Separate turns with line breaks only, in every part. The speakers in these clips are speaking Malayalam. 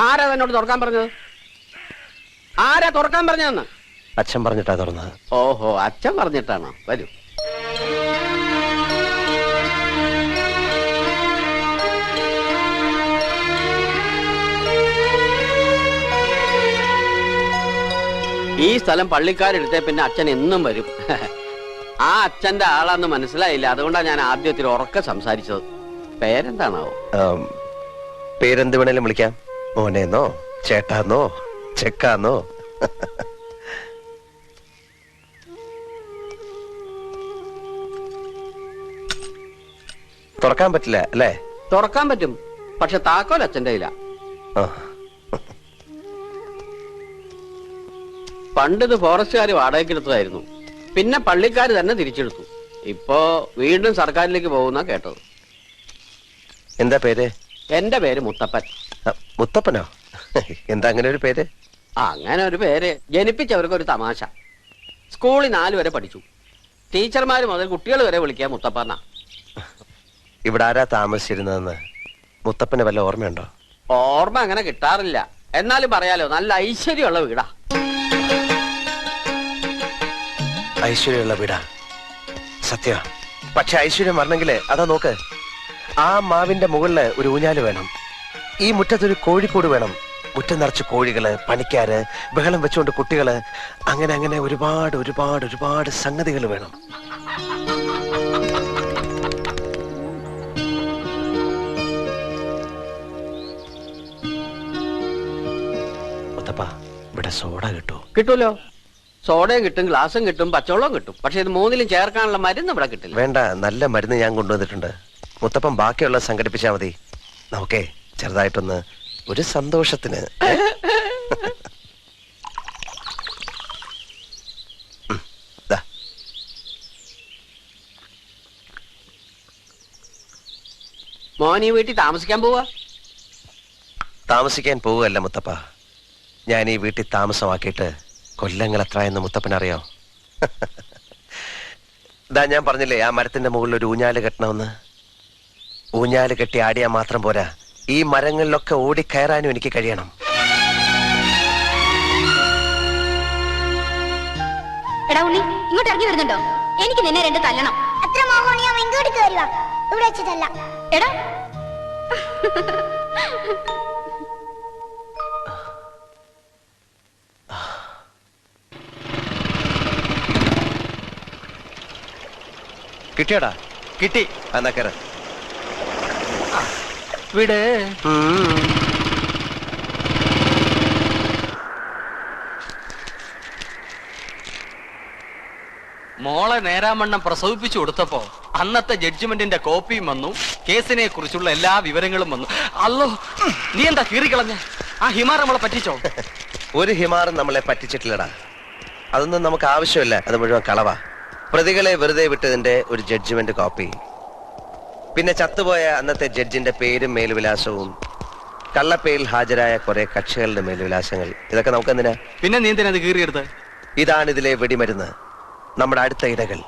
ആരാ എന്നോട് തുറക്കാൻ പറഞ്ഞത്? ആരാ തുറക്കാൻ പറഞ്ഞതെന്ന്?
അച്ഛൻ പറഞ്ഞിട്ടാ തുറന്നത്.
ഓഹോ, അച്ഛൻ പറഞ്ഞിട്ടാണോ? വരൂ. ഈ സ്ഥലം പള്ളിക്കാരെടുത്തേ പിന്നെ അച്ഛൻ എന്നും വരും. ആ അച്ഛന്റെ ആളാന്ന് മനസ്സിലായില്ല, അതുകൊണ്ടാണ് ഞാൻ ആദ്യത്തിൽ ഉറക്കെ സംസാരിച്ചത്. പേരെന്താണാവോ?
പേരെന്ത് വേണേലും വിളിക്കാം. മോനേന്നോ, ചേട്ടാന്നോ, ചെക്കാന്നോ. തുറക്കാൻ പറ്റില്ല അല്ലേ?
തുറക്കാൻ പറ്റും, പക്ഷെ താക്കോൽ അച്ഛൻ്റെ ഇല്ല. പണ്ടിത് ഫോറസ്റ്റുകാർ വാടകയ്ക്കെടുത്തതായിരുന്നു, പിന്നെ പള്ളിക്കാർ തന്നെ തിരിച്ചെടുത്തു. ഇപ്പോ വീണ്ടും സർക്കാരിലേക്ക് പോകുന്ന കേട്ടത്.
എന്താ പേര്?
എന്റെ പേര് മുത്തപ്പൻ.
മുത്തപ്പനോ? എന്താ അങ്ങനെ ഒരു പേര്?
അങ്ങനെ ഒരു പേര് ജനിപ്പിച്ചവർക്ക് ഒരു തമാശ. സ്കൂളിൽ 4 വരെ പഠിച്ചു. ടീച്ചർമാര് മുതൽ കുട്ടികൾ വരെ വിളിക്കുക മുത്തപ്പന.
ഇവിടെ ആരാ താമസിച്ചിരുന്നതെന്ന് മുത്തപ്പന് വല്ല ഓർമ്മയുണ്ടോ?
ഓർമ്മ അങ്ങനെ കിട്ടാറില്ല, എന്നാലും പറയാലോ, നല്ല ഐശ്വര്യമുള്ള വീടാ.
ഐശ്വര്യമുള്ള വീടാ, സത്യ. പക്ഷെ ഐശ്വര്യം വരണമെങ്കില് അതാ നോക്ക്, ആ മാവിന്റെ മുകളില് ഒരു ഊഞ്ഞാല് വേണം, ഈ മുറ്റത്തൊരു കോഴിക്കോട് വേണം, മുറ്റം നിറച്ച് കോഴികള്, പണിക്കാര്, ബഹളം വെച്ചുകൊണ്ട് കുട്ടികള്, അങ്ങനെ അങ്ങനെ ഒരുപാട് ഒരുപാട് ഒരുപാട് സംഗതികൾ വേണം. മുത്തപ്പ, ഇവിടെ സോഡ കിട്ടുമോ?
കിട്ടൂലോ. സോഡയും കിട്ടും, ഗ്ലാസും കിട്ടും, പച്ചവെള്ളവും കിട്ടും. പക്ഷെ ഇത് 3ലും ചേർക്കാനുള്ള മരുന്ന് ഇവിടെ കിട്ടില്ല.
വേണ്ട, നല്ല മരുന്ന് ഞാൻ കൊണ്ടുവന്നിട്ടുണ്ട്. മുത്തപ്പൻ ബാക്കിയുള്ള സംഘടിപ്പിച്ചാ മതി. നമുക്കേ ചെറുതായിട്ടൊന്ന് ഒരു സന്തോഷത്തിന്.
മോൻ ഈ വീട്ടിൽ താമസിക്കാൻ പോവാ?
താമസിക്കാൻ പോവുകയല്ല മുത്തപ്പ, ഞാൻ ഈ വീട്ടിൽ താമസമാക്കിയിട്ട് കൊല്ലങ്ങൾ എത്ര എന്ന് മുത്തപ്പനറിയോ? ഇതാ ഞാൻ പറഞ്ഞില്ലേ, ആ മരത്തിന്റെ മുകളിൽ ഒരു ഊഞ്ഞാല് കെട്ടണമെന്ന്. ഊഞ്ഞാല് കെട്ടി ആടിയാൽ മാത്രം പോരാ, ഈ മരങ്ങളിലൊക്കെ ഓടിക്കയറാനും എനിക്ക് കഴിയണം.
എടാ ഉണ്ണി, ഇങ്ങോട്ട് ഇറങ്ങി വരുന്നുണ്ടോ? എനിക്ക് നിന്നെ 2 തല്ലണം.
അത്ര മോഹോണിയാ ഇങ്ങോട്ട് കയറുക, ഇവിടെ വെച്ചിട്ടല്ല.
എടാ
കിട്ടിയോടാ?
കിട്ടി.
എന്നാ കയറ.
വീട് മോളെ നേരാമണ്ണം പ്രസവിപ്പിച്ചു കൊടുത്തപ്പോ അന്നത്തെ ജഡ്ജ്മെന്റിന്റെ കോപ്പിയും വന്നു, കേസിനെ കുറിച്ചുള്ള എല്ലാ വിവരങ്ങളും വന്നു. അല്ലോ, നീ എന്താ കീറിക്കളഞ്ഞ? ആ ഹിമാർ നമ്മളെ പറ്റിച്ചോ?
ഒരു ഹിമാറും നമ്മളെ പറ്റിച്ചിട്ടില്ലടാ, അതൊന്നും നമുക്ക് ആവശ്യമില്ല. അത് മുഴുവൻ കളവാ. പ്രതികളെ വെറുതെ വിട്ടതിന്റെ ഒരു ജഡ്ജ്മെന്റ് കോപ്പി, പിന്നെ ചത്തുപോയ അന്നത്തെ ജഡ്ജിന്റെ പേരും മേൽവിലാസവും, കള്ളപ്പേരിൽ ഹാജരായ കുറെ കക്ഷികളുടെ മേൽവിലാസങ്ങൾ. ഇതൊക്കെ നമുക്ക് എന്തിനാ?
പിന്നെ നീ എന്തിനാ കീറിയെടുത്ത്?
ഇതാണ് ഇതിലെ വെടിമരുന്ന്, നമ്മുടെ അടുത്ത ഇരകൾ.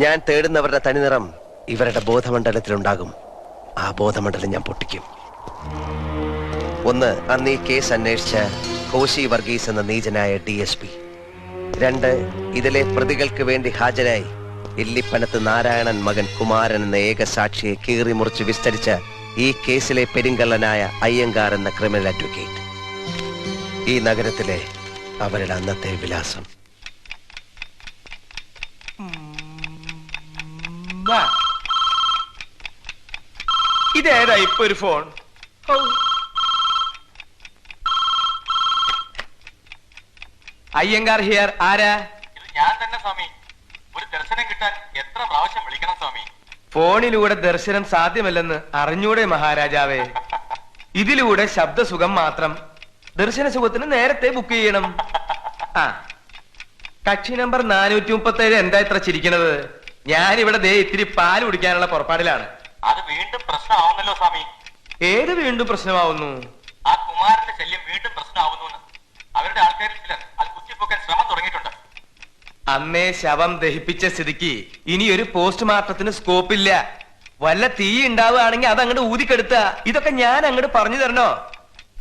ഞാൻ തേടുന്നവരുടെ തനിനിറം ഇവരുടെ ബോധമണ്ഡലത്തിലുണ്ടാകും. ആ ബോധമണ്ഡലം ഞാൻ പൊട്ടിക്കും. 1, അന്ന് ഈ കേസ് അന്വേഷിച്ച കോശി വർഗീസ് എന്ന നീചനായ DSP. 2, ഇതിലെ പ്രതികൾക്ക് വേണ്ടി ഹാജരായി ഇല്ലിപ്പനത്ത് നാരായണൻ മകൻ കുമാരൻ എന്ന ഏക സാക്ഷിയെ കീറി മുറിച്ച് വിസ്തരിച്ച ഈ കേസിലെ പെരിങ്കള്ളനായ അയ്യങ്കാർ എന്ന ക്രിമിനൽ അഡ്വക്കേറ്റ്. ഈ നഗരത്തിലെ അവരുടെ അന്നത്തെ വിലാസം.
ഇതേതാ ഇപ്പൊ ഒരു ഫോൺ? അയ്യങ്കാർ ഹിയർ. ആരാ?
ഇത് ഞാൻ തന്നെ സ്വാമി. ഒരു ദർശനം കിട്ടാൻ എത്ര പ്രാവശ്യം വിളിക്കണം സ്വാമി?
ഫോണിലൂടെ ദർശനം സാധ്യമല്ലെന്ന് അറിഞ്ഞൂടെ മഹാരാജാവേ? ഇതിലൂടെ ശബ്ദസുഖം മാത്രം. ദർശന സുഖത്തിന് നേരത്തെ ബുക്ക് ചെയ്യണം. ആ, കക്ഷി നമ്പർ 437. എന്താ ഇത്ര ചിരിക്കണത്? ഞാനിവിടെ ദേ ഇത്തിരി പാൽ കുടിക്കാനുള്ള പുറപ്പാടിലാണ്.
അത് വീണ്ടും പ്രശ്നമാവുന്നല്ലോ സ്വാമി.
ഏത് വീണ്ടും പ്രശ്നമാവുന്നു?
ആ കുമാരന്റെ ശല്യം വീണ്ടും പ്രശ്നമാവുന്നു. അവരുടെ ആൾക്കാരിൽ ചിലർ അത് കുത്തിപ്പൊക്കാൻ ശ്രമം തുടങ്ങിയിട്ടുണ്ട്.
അന്നേ ശവം ദഹിപ്പിച്ച സ്ഥിതിക്ക് ഇനി ഒരു പോസ്റ്റ്മോർട്ടത്തിന് സ്കോപ്പില്ല. വല്ല തീ ഉണ്ടാവുകയാണെങ്കിൽ അത് അങ്ങോട്ട് ഊതിക്കെടുത്ത. ഇതൊക്കെ ഞാൻ അങ്ങോട്ട് പറഞ്ഞു തരണോ?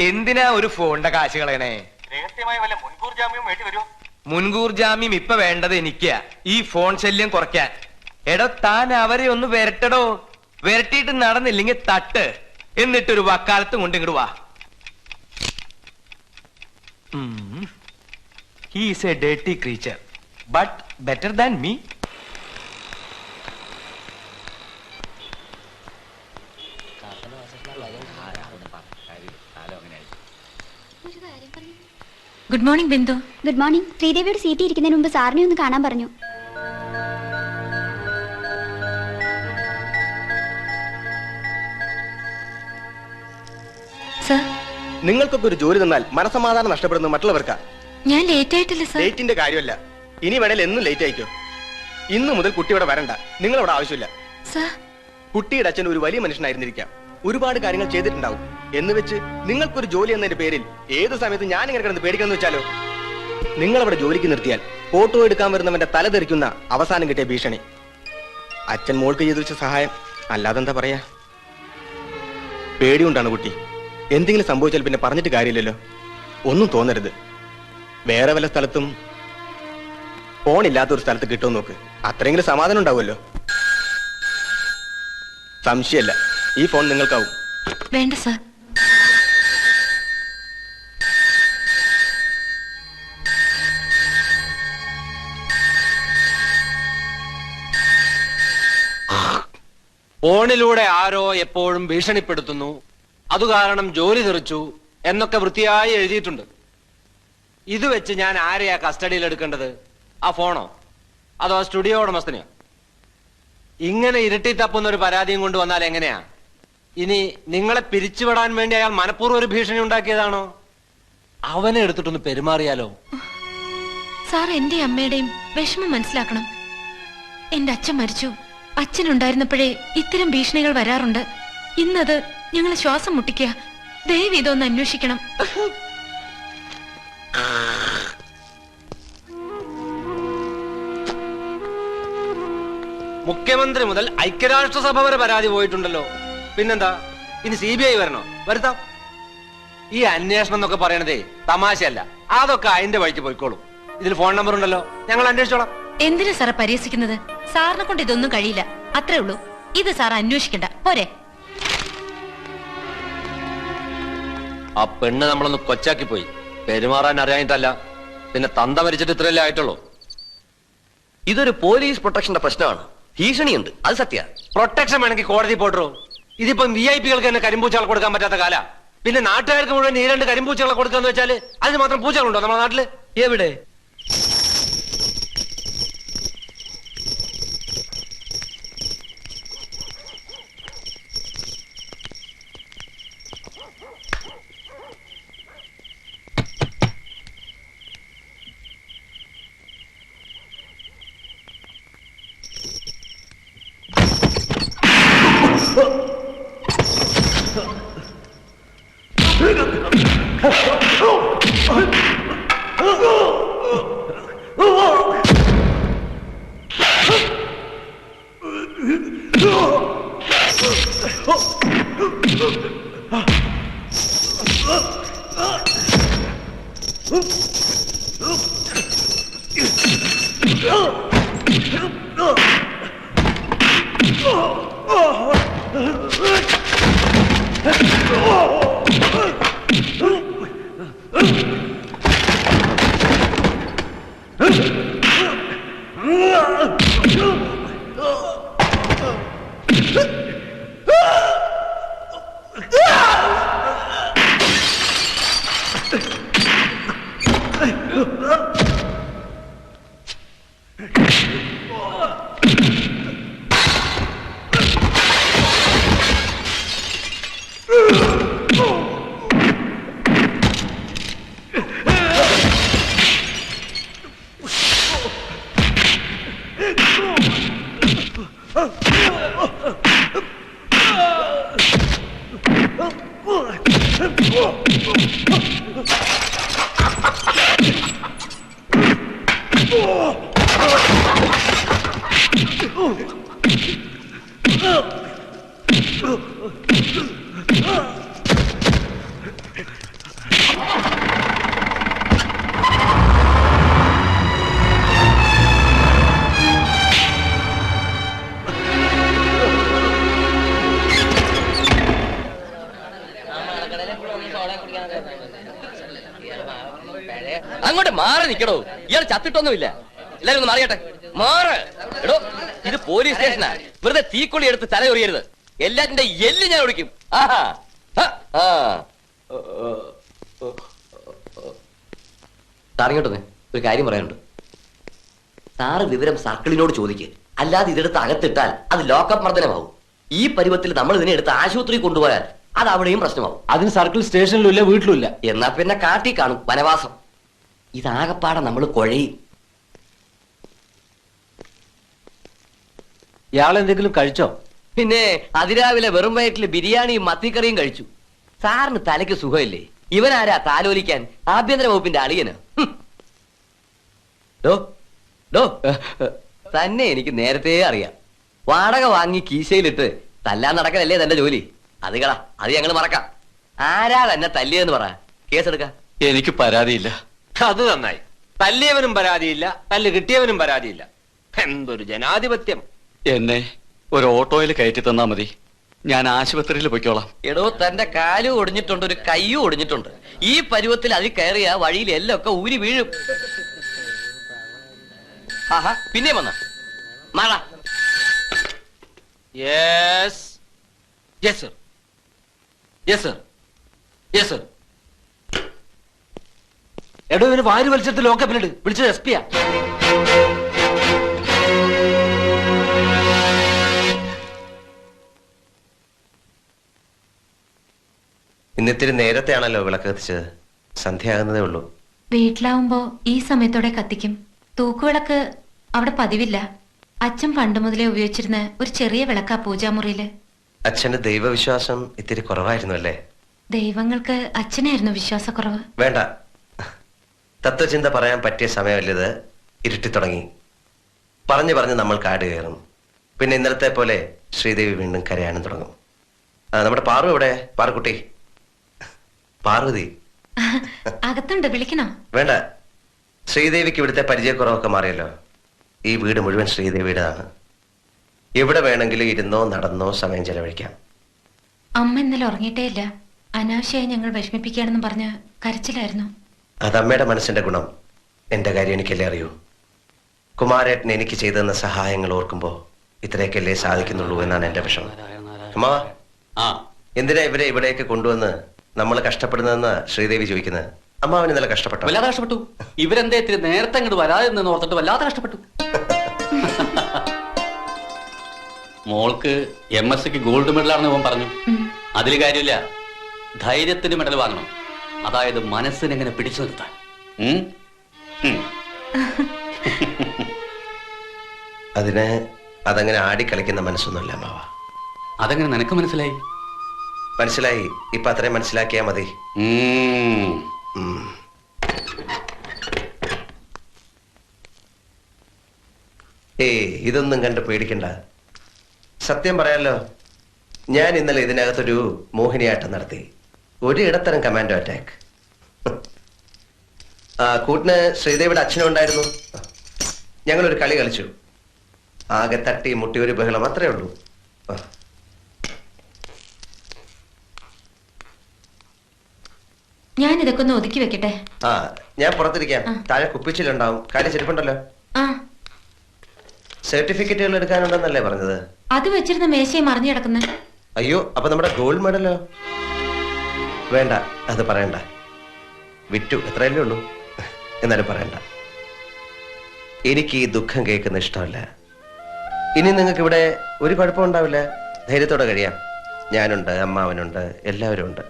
എന്തിനാ ഒരു ഫോണിന്റെ കാശ് കളയണേ?
രഹസ്യമായ വല്ല മുൻകൂർ ജാമ്യവും വേണ്ടി വരുമോ?
മുൻകൂർ ജാമ്യം ഇപ്പൊ വേണ്ടത് എനിക്കാ, ഈ ഫോൺ ശല്യം കുറയ്ക്കാൻ. എടോ താൻ അവരെ ഒന്ന് വരട്ടടോ. വരട്ടിയിട്ട് നടന്നില്ലെങ്കിൽ തട്ട്, എന്നിട്ടൊരു വക്കാലത്തും കൊണ്ട് ഇങ്ങോട്ട് വാ. He is a dirty creature, but better than me.
Good morning Bindu.
Good morning. ശ്രീദേവിയുടെ സീറ്റ് ഇരിക്കുന്നതിന് മുമ്പ് സാറിനെ ഒന്ന് കാണാൻ പറഞ്ഞു.
സർ,
നിങ്ങൾക്കൊക്കെ ഒരു ജോലി തന്നാൽ മനസമാധാനം നഷ്ടപ്പെടുന്നത് മറ്റുള്ളവർക്കാ.
ഞാൻ ലേറ്റ് ആയിട്ടില്ല സർ.
ലേറ്റിന്റെ കാര്യമല്ല, ഇനി വേണേൽ എന്നും ലേറ്റ് ആയിക്കോ. ഇന്നു മുതൽ കുട്ടി ഇവിടെ വരണ്ട, നിങ്ങളവിടെ ആവശ്യമില്ല.
സർ,
കുട്ടിയുടെ അച്ഛൻ ഒരു വലിയ മനുഷ്യനായിരുന്നിരിക്കാം, ഒരുപാട് കാര്യങ്ങൾ ചെയ്തിട്ടുണ്ടാവും. എന്ന് വെച്ച് നിങ്ങൾക്കൊരു ജോലി എന്നതിന്റെ പേരിൽ ഏത് സമയത്ത് ഞാൻ ഇങ്ങനെ കിടന്ന് പേടിക്കാന്ന് വെച്ചാലോ? നിങ്ങളവിടെ ജോലിക്ക് നിർത്തിയാൽ ഫോട്ടോ എടുക്കാൻ വരുന്നവന്റെ തല തെറിക്കുന്ന അവസാനം കിട്ടിയ ഭീഷണി. അച്ഛൻ മോൾക്ക് ചെയ്തു വെച്ച സഹായം, അല്ലാതെന്താ പറയാ. പേടിയുണ്ടാണ് കുട്ടി. എന്തെങ്കിലും സംഭവിച്ചാൽ പിന്നെ പറഞ്ഞിട്ട് കാര്യമില്ലല്ലോ. ഒന്നും തോന്നരുത്. വേറെ വല്ല സ്ഥലത്തും ഫോണില്ലാത്തൊരു സ്ഥലത്ത് കിട്ടുമെന്ന് നോക്ക്, അത്രയെങ്കിലും സമാധാനം ഉണ്ടാവുമല്ലോ. സംശയമല്ല, ഈ ഫോൺ നിങ്ങൾക്കാവും.
വേണ്ട സർ.
ഫോണിലൂടെ ആരോ എപ്പോഴും ഭീഷണിപ്പെടുത്തുന്നു, അതുകാരണം ജോലി തെറിച്ചു എന്നൊക്കെ വൃത്തിയായി എഴുതിയിട്ടുണ്ട്. ഇത് വെച്ച് ഞാൻ ആരെയാ കസ്റ്റഡിയിൽ എടുക്കേണ്ടത്? ആ ഫോണോ അതോ സ്റ്റുഡിയോ ഉടമസ്ഥനെയോ? ഇങ്ങനെ ഇരുട്ടി തപ്പുന്ന ഒരു പരാതിയും കൊണ്ട് വന്നാൽ എങ്ങനെയാ? ഇനി നിങ്ങളെ പിരിച്ചുവിടാൻ വേണ്ടി അയാൾ മനഃപൂർവ്വം ഒരു ഭീഷണി ഉണ്ടാക്കിയതാണോ? അവനെ എടുത്തിട്ടൊന്ന് പെരുമാറിയാലോ?
സാർ എന്റെ അമ്മയുടെയും വിഷമം മനസ്സിലാക്കണം. എന്റെ അച്ഛൻ മരിച്ചു. അച്ഛനുണ്ടായിരുന്നപ്പോഴേ ഇത്തരം ഭീഷണികൾ വരാറുണ്ട്. ഇന്നത് ഞങ്ങൾ ശ്വാസം മുട്ടിക്കുക. ദയവ് ഇതൊന്ന് അന്വേഷിക്കണം.
മുഖ്യമന്ത്രി മുതൽ ഐക്യരാഷ്ട്രസഭ വരെ പരാതി പോയിട്ടുണ്ടല്ലോ. പിന്നെന്താ, ഇനി CBI വരണോ? വരുത്താം. ഈ അന്വേഷണം എന്നൊക്കെ പറയണതേ തമാശയല്ല. അതൊക്കെ അതിന്റെ വഴിക്ക് പോയിക്കോളും. ഇതിൽ ഫോൺ നമ്പർ ഉണ്ടല്ലോ, ഞങ്ങൾ അന്വേഷിച്ചോളാം.
എന്തിനാ സാറെ പരിഹസിക്കുന്നത്? സാറിനെ കൊണ്ട് ഇതൊന്നും കഴിയില്ല, അത്രേ ഉള്ളൂ. ഇത് സാർ അന്വേഷിക്കണ്ട, പോരെ?
ആ പെണ്ണ് നമ്മളൊന്ന് കൊച്ചാക്കി പോയി. പെരുമാറാൻ അറിയാനിട്ടല്ല, പിന്നെ തന്ത മരിച്ചിട്ട് ഇത്രയല്ലേ ആയിട്ടുള്ളൂ.
ഇതൊരു പോലീസ് പ്രൊട്ടക്ഷന്റെ പ്രശ്നമാണ്. ഭീഷണിയുണ്ട്, അത് സത്യ.
പ്രൊട്ടക്ഷൻ വേണമെങ്കിൽ കോടതി പോട്ടോ. ഇതിപ്പം VIP-കൾക്ക് തന്നെ കരിമ്പൂച്ചകൾ കൊടുക്കാൻ പറ്റാത്ത കാല. പിന്നെ നാട്ടുകാർക്ക് മുഴുവൻ ഈ 2 കരിമ്പൂച്ചകളെ കൊടുക്കാന്ന് വെച്ചാല് അതിന് മാത്രം പൂച്ചകളുണ്ടോ നമ്മുടെ നാട്ടില്?
എവിടെ?
അങ്ങോട്ട് മാറി നിക്കടോ. ഇയാൾ ചത്തിട്ടൊന്നുമില്ല. എല്ലാരും ഒന്ന് മാറിയട്ടെ. മാറ്. എടോ, ഇത് പോലീസ് സ്റ്റേഷനാ. വെറുതെ തീക്കൊള്ളി എടുത്ത് തലയൊറിയരുത്. എല്ലാത്തിന്റെ എല്ല് ഞാൻ ഒഴിക്കും. ആഹാ. സാറിങ്ങോട്ടൊന്ന് ഒരു കാര്യം പറയാനുണ്ട്. സാറ് വിവരം സർക്കിളിനോട് ചോദിക്കുക. അല്ലാതെ ഇതെടുത്ത് അകത്തിട്ടാൽ അത് ലോക്കപ്പ് മർദ്ദനമാവും. ഈ പരുവത്തിൽ നമ്മൾ ഇതിനെ എടുത്ത് ആശുപത്രി കൊണ്ടുപോയാൽ അത് അവിടെയും പ്രശ്നമാവും.
അതിന് സർക്കിൾ സ്റ്റേഷനിലും ഇല്ല, വീട്ടിലും ഇല്ല.
എന്നാ പിന്നെ കാട്ടി കാണും വനവാസം. ഇതാകപ്പാടെ നമ്മൾ കുഴയും.
ഇയാൾ എന്തെങ്കിലും കഴിച്ചോ?
പിന്നെ അതിരാവിലെ വെറും വയറ്റിൽ ബിരിയാണിയും മത്തിക്കറിയും കഴിച്ചു. സാറിന് തലയ്ക്ക് സുഖമില്ലേ? ഇവനാരാ താലോലിക്കാൻ? ആഭ്യന്തര വകുപ്പിന്റെ അളിയന്. തന്നെ എനിക്ക് നേരത്തെ അറിയാം. വാടക വാങ്ങി കീശയിലിട്ട് തല്ലാൻ നടക്കലല്ലേ തന്റെ ജോലി. അത് കള, അത് ഞങ്ങൾ മറക്കാം. ആരാ തന്നെ തല്ലിയെന്ന് പറ, കേസെടുക്കാം.
എനിക്ക് പരാതിയില്ല.
അത് നന്നായി. തല്ലിയവനും പരാതിയില്ല, തല്ല് കിട്ടിയവനും പരാതിയില്ല. എന്തൊരു ജനാധിപത്യം.
എന്നെ ഒരു ഓട്ടോയിൽ കയറ്റി തന്നാ മതി, ഞാൻ ആശുപത്രിയിൽ പൊയ്ക്കോളാം.
എടോ, തന്റെ കാലും ഒടിഞ്ഞിട്ടുണ്ട്, ഒരു കയ്യും ഒടിഞ്ഞിട്ടുണ്ട്. ഈ പരുവത്തിൽ അതിൽ കയറിയ വഴിയിൽ എല്ലൊക്കെ ഊരി വീഴും. ആഹാ, പിന്നെ വന്ന മഴ.
Yes yes sir, yes sir, yes sir. എടോ, ഇവന് വാരി വലിച്ചെടുത്ത് ലോക്കപ്പിലിട്ട്. വിളിച്ചത് എസ് പിയാ.
ഇന്നിത്തിരി നേരത്തെ ആണല്ലോ വിളക്ക് കത്തിച്ചത്. സന്ധ്യയാകുന്നതേ ഉള്ളൂ.
വീട്ടിലാവുമ്പോ ഈ സമയത്തോടെ കത്തിക്കും. തൂക്കുവിളക്ക് അവിടെ പതിവില്ല. അച്ഛൻ പണ്ട് മുതലേ ഉപയോഗിച്ചിരുന്ന ഒരു ചെറിയ വിളക്കാ പൂജാമുറിയില്.
അച്ഛന്റെ ദൈവവിശ്വാസം ഇത്തിരി കുറവായിരുന്നു അല്ലേ?
ദൈവങ്ങൾക്ക് അച്ഛനായിരുന്നു വിശ്വാസക്കുറവ്.
വേണ്ട, തത്വചിന്ത പറയാൻ പറ്റിയ സമയമല്ലത്. ഇരുട്ടി തുടങ്ങി. പറഞ്ഞു പറഞ്ഞ് നമ്മൾ കാട് കയറും. പിന്നെ ഇന്നലത്തെ പോലെ ശ്രീദേവി വീണ്ടും കരയാനും തുടങ്ങും. നമ്മുടെ പാറു എവിടെ? പാറുക്കുട്ടി, പാർവതി
അകത്തുണ്ട്, വിളിക്കണോ?
വേണ്ട, ശ്രീദേവിക്ക് ഇവിടുത്തെ പരിചയക്കുറവൊക്കെ മാറിയല്ലോ. ഈ വീട് മുഴുവൻ ശ്രീദേവിയുടെതാണ്. എവിടെ വേണമെങ്കിലും ഇരുന്നോ നടന്നോ സമയം ചെലവഴിക്കാം.
അമ്മ ഇന്നലെ ഉറങ്ങിയിട്ടേ ഇല്ല. അനാവശ്യമായി ഞങ്ങൾ വിഷമിപ്പിക്കുകയാണെന്ന് പറഞ്ഞ് കരച്ചിലായിരുന്നു.
അതമ്മയുടെ മനസ്സിന്റെ ഗുണം. എന്റെ കാര്യം എനിക്കല്ലേ അറിയൂ. കുമാരേട്ടൻ എനിക്ക് ചെയ്തെന്ന സഹായങ്ങൾ ഓർക്കുമ്പോ ഇത്രയൊക്കെയല്ലേ സാധിക്കുന്നുള്ളൂ എന്നാണ് എന്റെ വിഷമം. അമ്മാ, എന്തിനാ ഇവരെ ഇവിടേക്ക് കൊണ്ടുവന്ന് നമ്മൾ കഷ്ടപ്പെടുന്നതെന്ന് ശ്രീദേവി ചോദിക്കുന്നത്. അമ്മാവൻ ഇന്നലെ കഷ്ടപ്പെട്ടു.
വല്ലാതെ കഷ്ടപ്പെട്ടു. ഇവരെന്തേ ഇത്തിരി നേരത്തെ അങ്ങോട്ട് വരാതെ നിന്ന് ഓർത്തിട്ട് വല്ലാതെ കഷ്ടപ്പെട്ടു. മോൾക്ക് MSc ഗോൾഡ് മെഡലാണെന്ന് ഇവൻ പറഞ്ഞു. അതിൽ കാര്യമില്ല, ധൈര്യത്തിന് മെഡൽ വാങ്ങണം. അതായത് മനസ്സിനെങ്ങനെ പിടിച്ചു നിർത്താൻ.
അതിന് അതങ്ങനെ ആടിക്കളിക്കുന്ന മനസ്സൊന്നുമല്ല അമ്മാവ.
അതെങ്ങനെ നിനക്ക് മനസ്സിലായി?
മനസ്സിലായി. ഇപ്പൊ അത്രയും മനസ്സിലാക്കിയാ മതി. ഇതൊന്നും കണ്ട് പേടിക്കണ്ട. സത്യം പറയാലോ, ഞാൻ ഇന്നലെ ഇതിനകത്തൊരു മോഹിനിയാട്ടം നടത്തി. ഒരു ഇടത്തരം കമാൻഡോ അറ്റാക്ക്. കൂട്ടിന് ശ്രീദേവിയുടെ അച്ഛനും ഉണ്ടായിരുന്നു. ഞങ്ങളൊരു കളി കളിച്ചു. ആകെ തട്ടി മുട്ടി ഒരു ബഹളം, അത്രേ ഉള്ളൂ.
ഞാൻ ഇതൊക്കെ ഒന്ന് ഒതുക്കി വെക്കട്ടെ.
ഞാൻ പുറത്തിരിക്കാം. താഴെ കുപ്പിച്ചിലുണ്ടാവും. കാര്യം ചെരുപ്പുണ്ടല്ലോ. സർട്ടിഫിക്കറ്റുകൾ എടുക്കാനുണ്ടെന്നല്ലേ പറഞ്ഞത്?
അത് വെച്ചിരുന്ന മേശയെ മറിഞ്ഞു കിടക്കുന്ന.
അയ്യോ, അപ്പൊ നമ്മുടെ ഗോൾഡ് മെഡലോ? വേണ്ട, അത് പറയണ്ട. വിറ്റു, എത്രയല്ലേ ഉള്ളൂ. എന്നാലും പറയണ്ട. എനിക്ക് ഈ ദുഃഖം കേൾക്കുന്ന ഇഷ്ടമല്ല. ഇനി നിങ്ങൾക്ക് ഇവിടെ ഒരു കുഴപ്പമുണ്ടാവില്ല. ധൈര്യത്തോടെ കഴിയാം. ഞാനുണ്ട്, അമ്മാവനുണ്ട്, എല്ലാവരും ഉണ്ട്.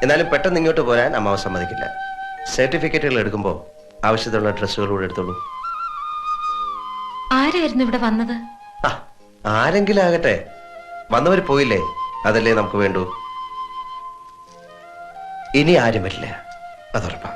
എന്നാലും പെട്ടെന്ന് ഇങ്ങോട്ട് പോരാൻ അമ്മാവ സമ്മതിക്കില്ല. സർട്ടിഫിക്കറ്റുകൾ എടുക്കുമ്പോൾ ആവശ്യത്തിനുള്ള ഡ്രസ്സുകൾ കൂടെ എടുത്തോളൂ.
ആരായിരുന്നു ഇവിടെ വന്നത്?
ആരെങ്കിലും ആകട്ടെ, വന്നവർ പോയില്ലേ, അതല്ലേ നമുക്ക് വേണ്ടൂ. ഇനി ആരും വരില്ല, അതുറപ്പാ.